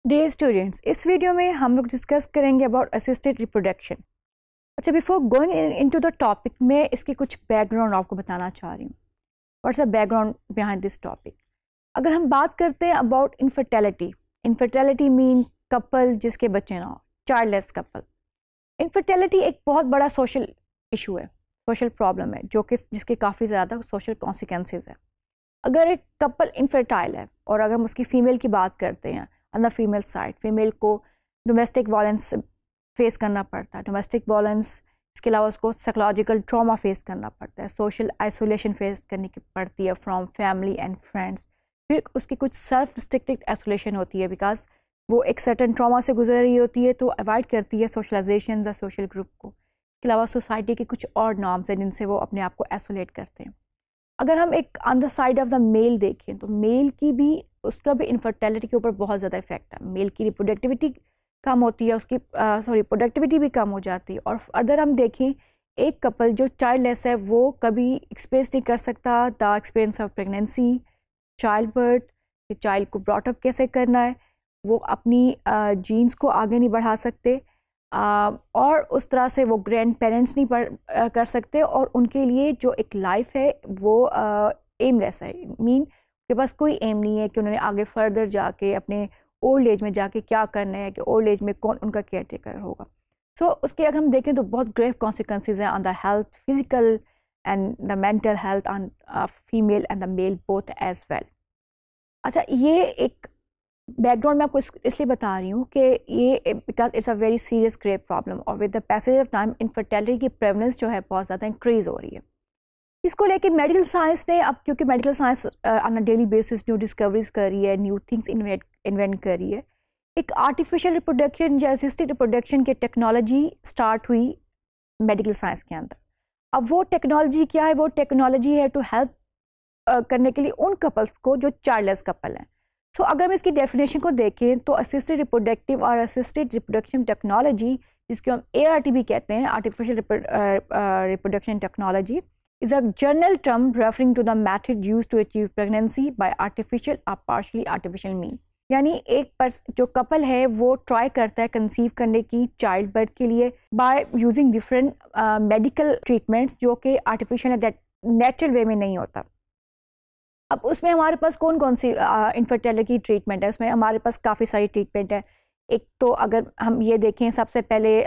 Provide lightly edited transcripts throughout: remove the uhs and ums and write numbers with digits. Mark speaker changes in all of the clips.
Speaker 1: Dear students, इस video में हम लोग डिस्कस करेंगे अबाउट असिस्टेड रिप्रोडक्शन। अच्छा, before going into the topic मैं इसके कुछ बैकग्राउंड आपको बताना चाह रही हूँ। What's the background behind this topic. अगर हम बात करते हैं about infertility, infertility mean couple जिसके बच्चे ना हो, चाइल्डलेस कपल। इनफर्टिलिटी एक बहुत बड़ा सोशल इशू है, सोशल प्रॉब्लम है जिसके काफ़ी ज़्यादा सोशल कॉन्सिक्वेंसेज है। अगर एक कपल इनफर्टाइल है और अगर हम उसकी फ़ीमेल की बात करते हैं, on the female side female को डोमेस्टिक वायलेंस फेस करना पड़ता है, डोमेस्टिक वायलेंस, इसके अलावा उसको साइकोलॉजिकल ट्रॉमा फेस करना पड़ता है, सोशल आइसोलेशन फेस करनी पड़ती है फ्रॉम फैमिली एंड फ्रेंड्स। फिर उसकी कुछ सेल्फ रिस्ट्रिक्टेड आइसोलेशन होती है बिकॉज वो एक सर्टन ट्रॉमा से गुजर रही होती है, तो अवॉइड करती है सोशलाइजेशन द सोशल ग्रुप को। इसके अलावा सोसाइटी के कुछ और नॉर्म्स हैं जिनसे वो अपने आप को आइसोलेट करते हैं। अगर हम एक on the side of the male देखें तो मेल की भी, उसका भी इनफर्टिलिटी के ऊपर बहुत ज़्यादा इफेक्ट है। मेल की रिप्रोडक्टिविटी कम होती है, उसकी प्रोडक्टिविटी भी कम हो जाती है। और अदर हम देखें, एक कपल जो चाइल्डलेस है वो कभी एक्सपीरियंस नहीं कर सकता the experience of pregnancy, child birth, child को ब्रॉटअप कैसे करना है, वो अपनी जीन्स को आगे नहीं बढ़ा सकते और उस तरह से वो ग्रैंड पेरेंट्स नहीं कर सकते और उनके लिए जो एक लाइफ है वो एमलेस है। मीन के पास कोई एम नहीं है कि उन्होंने आगे फर्दर जाके अपने ओल्ड एज में जाके क्या करना है, कि ओल्ड एज में कौन उनका केयर टेकर होगा। सो उसके अगर हम देखें तो बहुत ग्रेव कॉन्सिक्वेंसेज हैं on the health, physical and the mental health on female and the male both as well. अच्छा, ये एक बैकग्राउंड मैं आपको इसलिए बता रही हूँ कि ये because it's a very serious grave problem और with the passage of time infertility की प्रेवलेंस जो है बहुत ज़्यादा इंक्रीज हो रही है। इसको लेके मेडिकल साइंस ने अब, क्योंकि medical science on a daily basis new discoveries कर रही है, न्यू थिंग्स इन्वेंट कर रही है, एक आर्टिफिशियल रिप्रोडक्शन या असिस्टेड रिप्रोडक्शन की टेक्नोलॉजी स्टार्ट हुई मेडिकल साइंस के अंदर। अब वो टेक्नोलॉजी क्या है? वो टेक्नोलॉजी है टू हेल्प करने के लिए उन कपल्स को जो चाइल्डलेस कपल हैं। सो अगर हम इसकी डेफिनेशन को देखें तो असिस्टेड रिप्रोडक्टिव और असिस्टेड रिप्रोडक्शन टेक्नोलॉजी, जिसको हम ART भी कहते हैं, artificial reproduction technology, is a general term referring to the method used to achieve pregnancy by artificial or partially artificial means। यानी एक जो कपल है वो ट्राई करता है कंसीव करने की चाइल्ड बर्थ के लिए by using different medical treatments जो कि आर्टिफिशियल दैट नेचुरल वे में नहीं होता। अब उसमें हमारे पास कौन कौन सी इनफर्टिलिटी ट्रीटमेंट है? उसमें हमारे पास काफ़ी सारी ट्रीटमेंट है। एक तो अगर हम ये देखें, सबसे पहले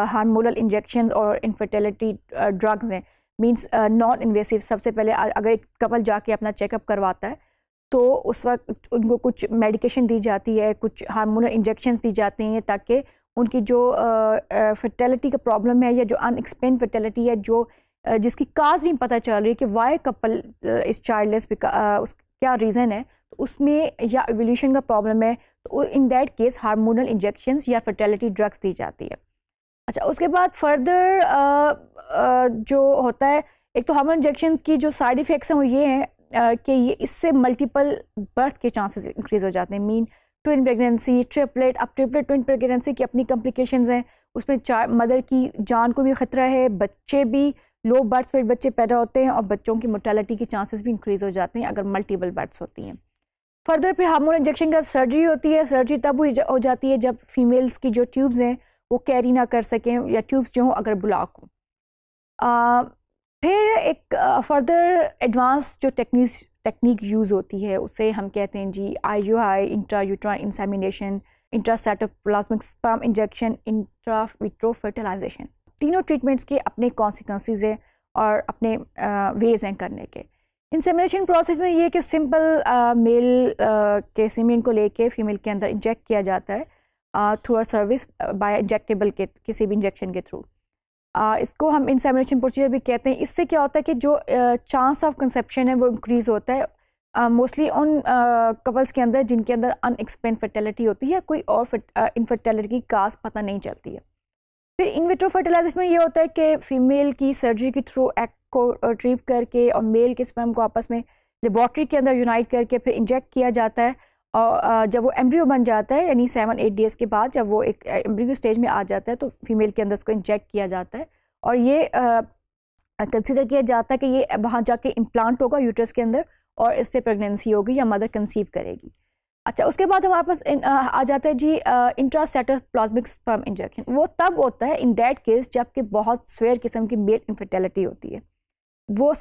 Speaker 1: हार्मोनल इंजेक्शन और इनफर्टिलिटी ड्रग्स हैं, मींस नॉन इन्वेसिव। सबसे पहले अगर एक कपल जाके अपना चेकअप करवाता है तो उस वक्त उनको कुछ मेडिकेशन दी जाती है, कुछ हार्मोनल इंजेक्शन दी जाती हैं ताकि उनकी जो फर्टिलिटी का प्रॉब्लम है या जो अनएक्सप्लेन्ड फर्टिलिटी है, जो जिसकी काज नहीं पता चल रही कि वाई कपल इस चाइल्डलेस, क्या रीज़न है, तो उसमें या एवोल्यूशन का प्रॉब्लम है, तो in that case hormonal injections या फर्टिलिटी ड्रग्स दी जाती है। अच्छा, उसके बाद फर्दर जो होता है, एक तो हार्मोन इंजेक्शन की जो साइड इफ़ेक्ट्स हैं वो ये हैं कि ये इससे मल्टीपल बर्थ के चांसेस इंक्रीज़ हो जाते हैं। Mean twin pregnancy, triplet. अब ट्रिपलेट ट्विन प्रेगनेंसी की अपनी कॉम्प्लिकेशंस हैं, उसमें मदर की जान को भी ख़तरा है, बच्चे भी लो बर्थ वेट बच्चे पैदा होते हैं और बच्चों की मोर्टेलिटी के चांसेस भी इंक्रीज़ हो जाते हैं अगर मल्टीपल बर्थ्स होती हैं। फर्दर फिर हार्मोन इंजेक्शन का सर्जरी होती है। सर्जरी तब हो जाती है जब फीमेल्स की जो ट्यूब्स हैं वो कैरी ना कर सकें या ट्यूब्स जो हों अगर ब्लॉक हो। फिर एक फर्दर एडवांस जो टेक्निक यूज़ होती है उसे हम कहते हैं जी IUI, intra uterine insemination, intracytoplasmic sperm injection, intra vitro fertilisation. तीनों ट्रीटमेंट्स के अपने कॉन्सिक्वेंसेस हैं और अपने वेज हैं करने के। इंसेमिनेशन प्रोसेस में ये कि सिंपल मेल के सीमेन को लेके फीमेल के अंदर इंजेक्ट किया जाता है through a service by injectable के किसी भी इंजेक्शन के थ्रू। इसको हम इंसेमिनेशन प्रोसीजर भी कहते हैं। इससे क्या होता है कि जो चांस ऑफ कंसेप्शन है वो इंक्रीज़ होता है मोस्टली उन कपल्स के अंदर जिनके अंदर अनएक्सप्लेन्ड फर्टिलिटी होती है, कोई और इनफर्टिलिटी की काज पता नहीं चलती है। फिर इन विट्रो फर्टिलाइजेशन में ये होता है कि फीमेल की सर्जरी के थ्रू एग को रिट्रीव करके और मेल के स्पर्म को आपस में लेबॉर्ट्री के अंदर यूनाइट करके फिर इंजेक्ट किया जाता है और जब वो एम्ब्रियो बन जाता है, यानी 7-8 डेज़ के बाद जब वो एक एम्ब्रियो स्टेज में आ जाता है तो फीमेल के अंदर उसको इंजेक्ट किया जाता है और ये कंसिडर किया जाता है कि ये वहाँ जाके इम्प्लांट होगा यूट्रस के अंदर और इससे प्रेगनेंसी होगी या मदर कंसीव करेगी। अच्छा, उसके बाद हमारे पास आ जाता है जी इंट्रासाइटोप्लाज्मिक स्पर्म इंजेक्शन। वो तब होता है इन दैट केस जबकि बहुत स्वेयर किस्म की मेल इनफर्टिलिटी होती है। वो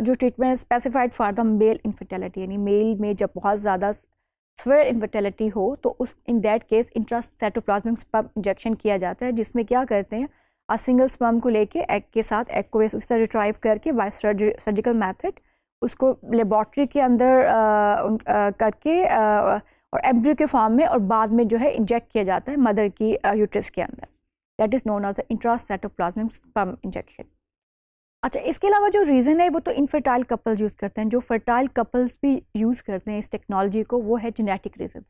Speaker 1: जो treatment specified for the male infertility, यानी मेल में जब बहुत ज़्यादा स्वेयर इनफर्टिलिटी हो तो उस in that case intracytoplasmic sperm injection किया जाता है, जिसमें क्या करते हैं सिंगल स्पर्म को लेके एग के साथ एग को उसी तरह रिट्राइव करके बाय सर्जिकल मेथड उसको लेबॉर्ट्री के अंदर करके और एम्ब्रियो के फॉर्म में और बाद में जो है इंजेक्ट किया जाता है मदर की यूट्रस के अंदर। That is known as the intracytoplasmic sperm injection. अच्छा, इसके अलावा जो रीज़न है वो तो इनफर्टाइल कपल्स यूज़ करते हैं। जो फर्टाइल कपल्स भी यूज़ करते हैं इस टेक्नोलॉजी को, वो है जेनेटिक रीजन।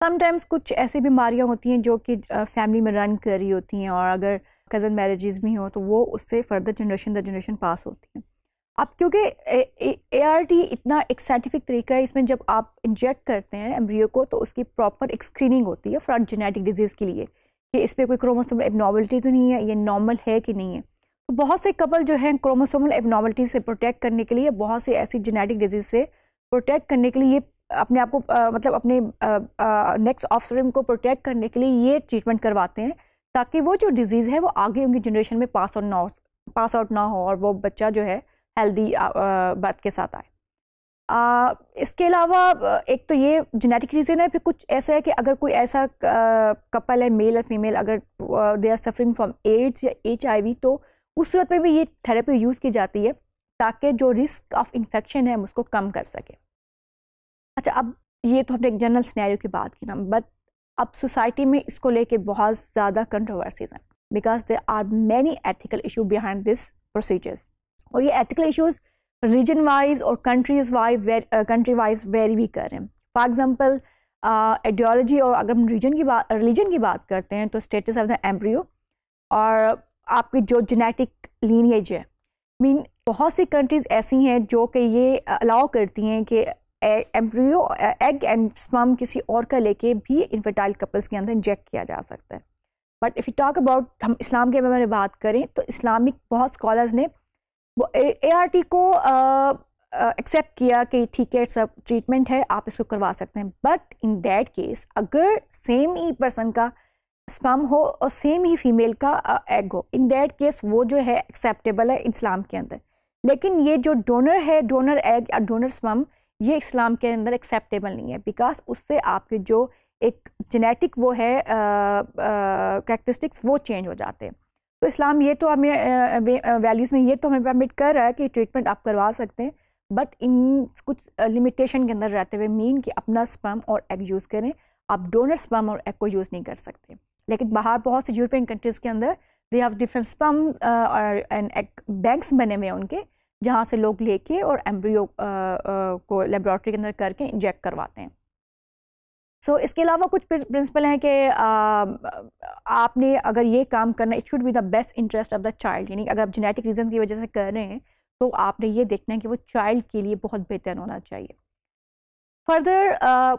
Speaker 1: समटाइम्स कुछ ऐसी बीमारियां होती हैं जो कि फैमिली में रन कर रही होती हैं, और अगर कज़न मैरिजेस भी हों तो वो उससे फर्दर जनरेशन दर जनरेशन पास होती हैं। अब क्योंकि ART इतना एक साइंटिफिक तरीका है, इसमें जब आप इंजेक्ट करते हैं एम्ब्रियो को तो उसकी प्रॉपर एक स्क्रीनिंग होती है फॉर जेनेटिक डिजीज़ के लिए कि इस पर कोई क्रोमोसोमल एबनॉर्मलिटी तो नहीं है, ये नॉर्मल है कि नहीं है। तो बहुत से कपल जो हैं क्रोमोसोमल एबनॉर्मलिटी से प्रोटेक्ट करने के लिए, बहुत से ऐसी जेनेटिक डिजीज़ से प्रोटेक्ट करने के लिए, अपने आप को मतलब अपने नेक्स्ट ऑफस्प्रिंग को प्रोटेक्ट करने के लिए ये ट्रीटमेंट करवाते हैं ताकि वो जो डिजीज़ है वो आगे उनकी जनरेशन में पास आउट ना हो और वो बच्चा जो है हेल्दी बर्थ के साथ आए। इसके अलावा एक तो ये जेनेटिक रीज़न है, फिर कुछ ऐसा है कि अगर कोई ऐसा कपल है मेल और फीमेल, अगर they are suffering from AIDS या HIV, तो उस सूरत में भी ये थेरेपी यूज़ की जाती है ताकि जो रिस्क ऑफ इन्फेक्शन है हम उसको कम कर सके। अच्छा, अब ये तो हमने एक जनरल सिनेरियो की बात की ना, बट अब सोसाइटी में इसको लेके बहुत ज़्यादा कंट्रोवर्सीज हैं because there are many ethical issue behind this procedures, और ये एथिकल इश्यूज रीजन वाइज और कंट्री वाइज वेरी भी कर रहे हैं। फॉर एग्जांपल आइडियोलॉजी, और अगर हम रिलीजन की बात करते हैं तो स्टेटस ऑफ द एम्ब्रियो और आपकी जो जेनेटिक लीनिएज है। मीन बहुत सी कंट्रीज़ ऐसी हैं जो कि ये अलाउ करती हैं कि एम्ब्रियो एग एंड स्पर्म किसी और का लेके भी इनफर्टाइल कपल्स के अंदर इंजेक्ट किया जा सकता है। But if you talk about, हम इस्लाम के बारे में बात करें तो इस्लामिक बहुत स्कॉलर्स ने वो ART को एक्सेप्ट किया कि ठीक है, सब ट्रीटमेंट है, आप इसको करवा सकते हैं। बट इन दैट केस अगर सेम ही पर्सन का स्पर्म हो और सेम ही फीमेल का एग हो, इन दैट केस वो जो है एक्सेप्टेबल है इस्लाम के अंदर। लेकिन ये जो डोनर है, डोनर एग या डोनर स्पर्म, ये इस्लाम के अंदर एक्सेप्टेबल नहीं है बिकॉज उससे आपके जो एक जेनेटिक वो है कैरेक्टरिस्टिक्स वो चेंज हो जाते हैं। तो इस्लाम ये तो हमें वैल्यूज़ में ये तो हमें परमिट कर रहा है कि ट्रीटमेंट आप करवा सकते हैं, बट इन कुछ लिमिटेशन के अंदर रहते हुए, मीन कि अपना स्पर्म और एग यूज़ करें। आप डोनर स्पर्म और एग को यूज़ नहीं कर सकते। लेकिन बाहर बहुत से यूरोपियन कंट्रीज़ के अंदर दे हैव डिफरेंट स्पर्म्स और एंड एग बैंक्स बने हुए हैं उनके, जहाँ से लोग लेके और एम्ब्रियो को लेबोरेटरी के अंदर करके इंजेक्ट करवाते हैं। सो इसके अलावा कुछ प्रिंसिपल हैं कि आपने अगर ये काम करना, it should be the best interest of the child, यानी अगर आप जेनेटिक रीजन की वजह से कर रहे हैं तो आपने ये देखना है कि वो चाइल्ड के लिए बहुत बेहतर होना चाहिए। फर्दर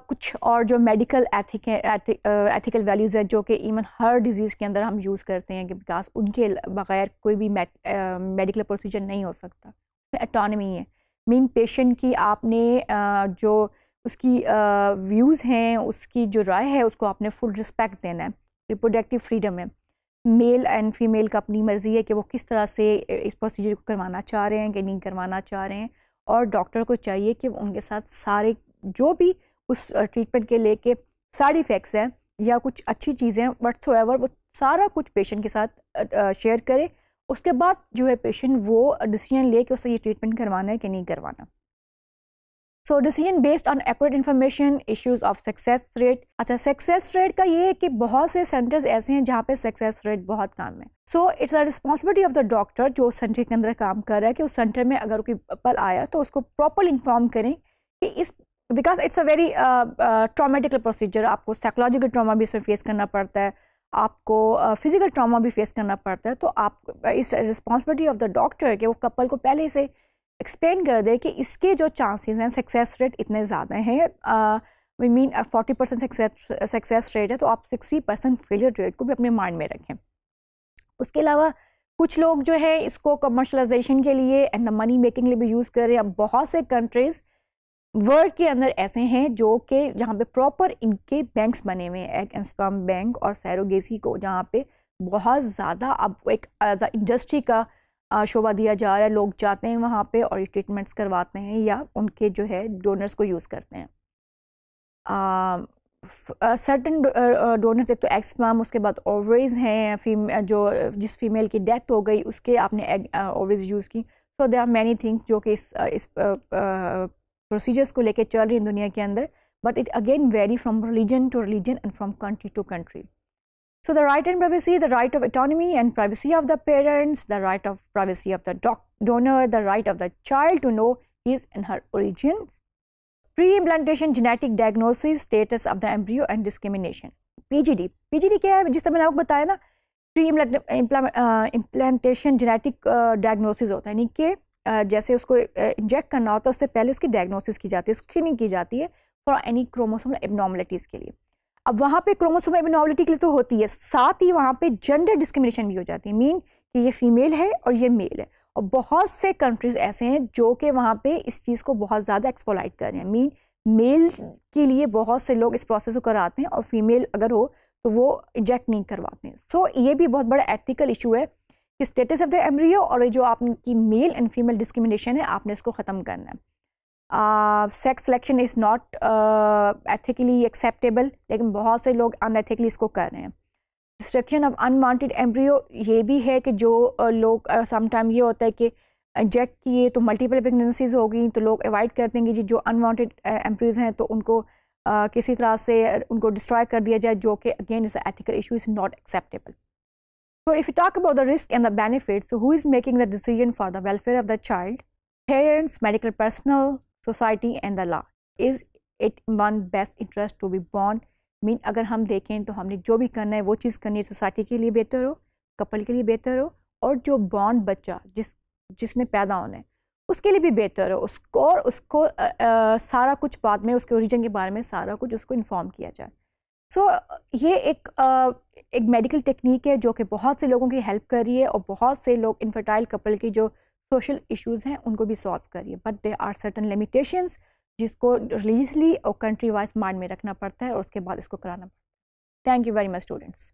Speaker 1: कुछ और जो मेडिकल एथिकल वैल्यूज़ है जो कि इवन हर डिज़ीज़ के अंदर हम यूज़ करते हैं कि बिकॉज उनके बगैर कोई भी मेडिकल प्रोसीजर नहीं हो सकता। एटोनमी है, मीन पेशेंट की आपने जो उसकी व्यूज़ हैं, उसकी जो राय है, उसको आपने फुल रिस्पेक्ट देना है। रिप्रोडक्टिव फ्रीडम है, मेल एंड फीमेल का अपनी मर्ज़ी है कि वो किस तरह से इस प्रोसीजर को करवाना चाह रहे हैं कि नहीं करवाना चाह रहे हैं, और डॉक्टर को चाहिए कि उनके साथ सारे जो भी उस ट्रीटमेंट के लेके साइड इफ़ेक्ट्स हैं या कुछ अच्छी चीज़ें व्हाटसोएवर, वो सारा कुछ पेशेंट के साथ शेयर करे। उसके बाद जो है पेशेंट वो डिसीजन ले कि उससे ये ट्रीटमेंट करवाना है कि नहीं करवाना। So decision based on accurate information, issues of success rate. अच्छा, सक्सेस रेट का ये है कि बहुत से सेंटर्स ऐसे हैं जहाँ पे सक्सेस रेट बहुत कम है। So it's a responsibility of the doctor जो सेंटर के अंदर काम कर रहा है कि उस सेंटर में अगर कोई पल आया तो उसको प्रॉपर इन्फॉर्म करें कि इस, because it's a very traumatical procedure, आपको साइकोलॉजिकल ट्रॉमा भी इसमें फेस करना पड़ता है, आपको फिजिकल ट्रॉमा भी फेस करना पड़ता है। तो आप इस रिस्पॉन्सिबिलिटी ऑफ द डॉक्टर कि वो कपल को पहले से एक्सप्लेन कर दे कि इसके जो चांसेस हैं, सक्सेस रेट इतने ज़्यादा हैं, वी मीन 40% सक्सेस रेट है, तो आप 60% फेलियर रेट को भी अपने माइंड में रखें। उसके अलावा कुछ लोग जो है इसको कमर्शलाइजेशन के लिए एंड द मनी मेकिंग के लिए भी यूज़ कर रहे हैं। अब बहुत से कंट्रीज़ वर्ल्ड के अंदर ऐसे हैं जो कि जहाँ पे प्रॉपर इनके बैंक्स बने हुए हैं, एग एंड स्पर्म बैंक और सैरोगेसी को, जहाँ पे बहुत ज़्यादा अब एक इंडस्ट्री का शोभा दिया जा रहा है। लोग जाते हैं वहाँ पे और ट्रीटमेंट्स करवाते हैं या उनके जो है डोनर्स को यूज़ करते हैं। सर्टन डोनर्स, एक तो एग स्पर्म, उसके बाद ओवरीज हैं, जो जिस फीमेल की डेथ हो गई उसके आपने एग ओवरीज यूज़ की। So there are many things जो कि इस प्रोसीजर्स को लेके चल रही हैं दुनिया के अंदर, but it again vary from religion to religion and from country to country. So the right and privacy, the right of autonomy and privacy of the parents, the right of privacy of the donor, the right of the child to know his and her origins, pre-implantation genetic diagnosis, status of the embryo and discrimination. PGD. PGD क्या है? जिस तरह मैंने आपको बताया ना, pre-implantation genetic diagnosis होता है, यानी कि जैसे उसको इंजेक्ट करना होता है उससे पहले उसकी डायग्नोसिस की जाती है, स्क्रीनिंग की जाती है फॉर एनी क्रोमोसोमल एबनॉर्मलिटीज़ के लिए. अब वहाँ पे क्रोमोसोमल एबनॉर्मलिटी के लिए तो होती है, साथ ही वहाँ पे जेंडर डिस्क्रिमिनेशन भी हो जाती है, मीन कि ये फीमेल है और ये मेल है. और बहुत से कंट्रीज़ ऐसे हैं जो कि वहाँ पे इस चीज़ को बहुत ज़्यादा एक्सप्लॉइट कर रहे हैं. मीन मेल के लिए बहुत से लोग इस प्रोसेस को कराते हैं और फीमेल अगर हो तो वो इंजेक्ट नहीं करवाते हैं. सो ये भी बहुत बड़ा एथिकल इशू है कि स्टेटस ऑफ द एम्ब्रियो और जो आपकी मेल एंड फीमेल डिस्क्रिमिनेशन है, आपने इसको ख़त्म करना है. Sex selection is not ethically acceptable, लेकिन बहुत से लोग अनएथिकली इसको कर रहे हैं. डिस्ट्रक्शन ऑफ अनवांटेड एम्ब्रियो, ये भी है कि जो लोग समटाइम ये होता है कि इंजेक्ट किए तो मल्टीपल प्रेगनेंसीज हो गई तो लोग अवॉइड करते हैं कि जो अनवांटेड एम्ब्रियोज हैं तो उनको किसी तरह से उनको डिस्ट्रॉय कर दिया जाए, जो कि again is ethical issue, is not acceptable. So if you talk about the risk and the benefits, so who is making the decision for the welfare of the child? Parents, medical personnel, society and the law. Is it in one best interest to be born? Mean अगर हम देखें तो हमने जो भी करना है वो चीज़ करनी है सोसाइटी के लिए बेहतर हो, कपल के लिए बेहतर हो, और जो बॉर्न बच्चा जिसने पैदा होना है उसके लिए भी बेहतर हो, उसको सारा कुछ बाद में उसके ओरिजिन के बारे में सारा कुछ उसको इन्फॉर्म किया जाए. सो ये एक मेडिकल टेक्निक है जो कि बहुत से लोगों की हेल्प कर रही है और बहुत से लोग इनफर्टाइल कपल की जो सोशल इश्यूज़ हैं उनको भी सॉल्व कर रही है. But they are certain limitations जिसको रिलीजियसली और कंट्री वाइज माइंड में रखना पड़ता है और उसके बाद इसको कराना पड़ता है. Thank you very much students.